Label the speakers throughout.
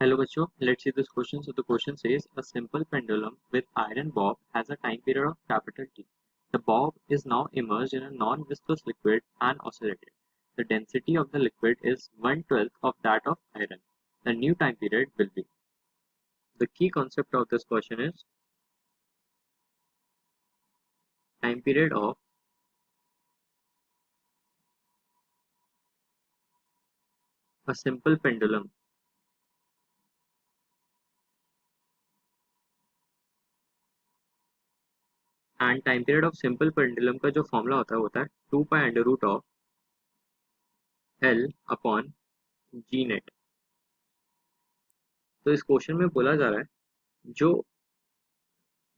Speaker 1: Hello बच्चों, let's see this question. So the question says a simple pendulum with iron bob has a time period of capital T. The bob is now immersed in a non-viscous liquid and oscillated. The density of the liquid is 1/12 of that of iron. The new time period will be. The key concept of this question is time period of a simple pendulum. And time period of simple pendulum का जो formula होता है 2 pi under root of L upon ji net. तो इस question में बोला जा रहा है जो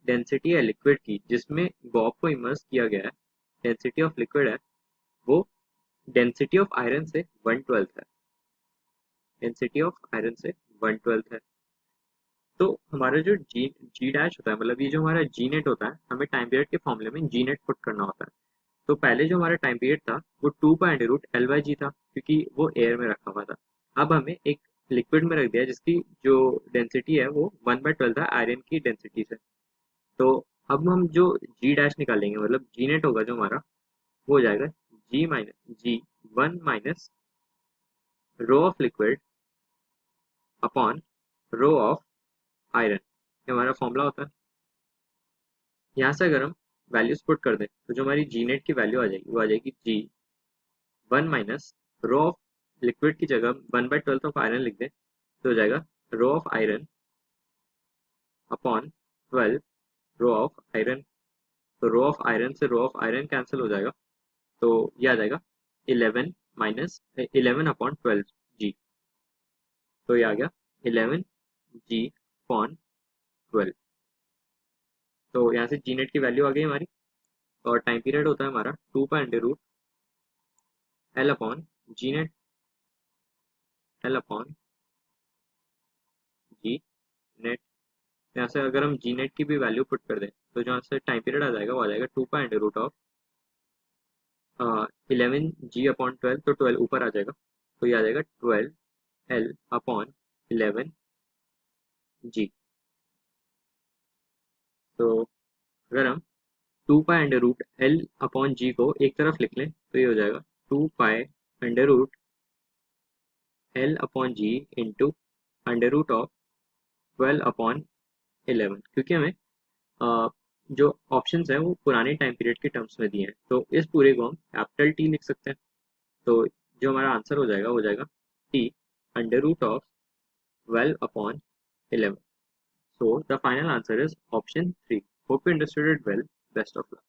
Speaker 1: डेंसिटी है लिक्विड की जिसमें बॉब को इमर्स किया गया है, डेंसिटी ऑफ लिक्विड है वो डेंसिटी ऑफ आयरन से 1/12 है। डेंसिटी ऑफ आयरन से 1/12 है। तो हमारा जो जी जी डैश होता है, मतलब ये जो हमारा जी नेट होता है, हमें टाइम पीरियड के फॉर्मूले में जी नेट पुट करना होता है। तो पहले जो हमारा टाइम पीरियड था वो 2 pi under root L by G था, क्योंकि वो एयर में रखा हुआ था। अब हमें एक लिक्विड में रख दिया जिसकी जो डेंसिटी है वो 1/12 है आयरन की डेंसिटी से। तो अब हम जो जी डैश निकालेंगे, मतलब जी नेट होगा जो हमारा, वो हो जाएगा G minus G 1 - rho of liquid upon rho of iron. ये हमारा फॉर्मूला होता है। यहाँ से अगर हम वैल्यूज पुट कर दें तो जो हमारी जी नेट की वैल्यू आ जाएगी वो आ जाएगी जी 1 - रो ऑफ लिक्विड की जगह 1/12 ऑफ आयरन लिख दें तो हो जाएगा rho of iron upon 12 rho of iron. तो रो ऑफ आयरन से रो ऑफ आयरन कैंसिल हो जाएगा, तो ये आ जाएगा 11 - 11 अपॉन 12 जी। तो ये आ गया 11 जी अपॉन 12। तो यहाँ से जी नेट की वैल्यू आ गई हमारी। और टाइम पीरियड होता है हमारा 2 pi under root L upon जी नेट, एल अपॉन जी नेट। यहाँ से अगर हम जी नेट की भी वैल्यू पुट कर दें तो जो यहाँ से टाइम पीरियड आ जाएगा वो आ जाएगा 2 pi under root of 11 g upon 12। तो 12 ऊपर आ जाएगा, तो ये आ जाएगा 12 एल अपॉन 11 जी। तो अगर हम 2 pi under root L upon G को एक तरफ लिख लें तो ये हो जाएगा 2 pi under root L upon g into under root of 12/11, क्योंकि हमें अ, जो ऑप्शंस है वो पुराने टाइम पीरियड के टर्म्स में दिए हैं, तो इस पूरे को हम कैपिटल टी लिख सकते हैं। तो जो हमारा आंसर हो जाएगा T under root of 12/11। So the final answer is option 3. Hope you understood it well. Best of luck.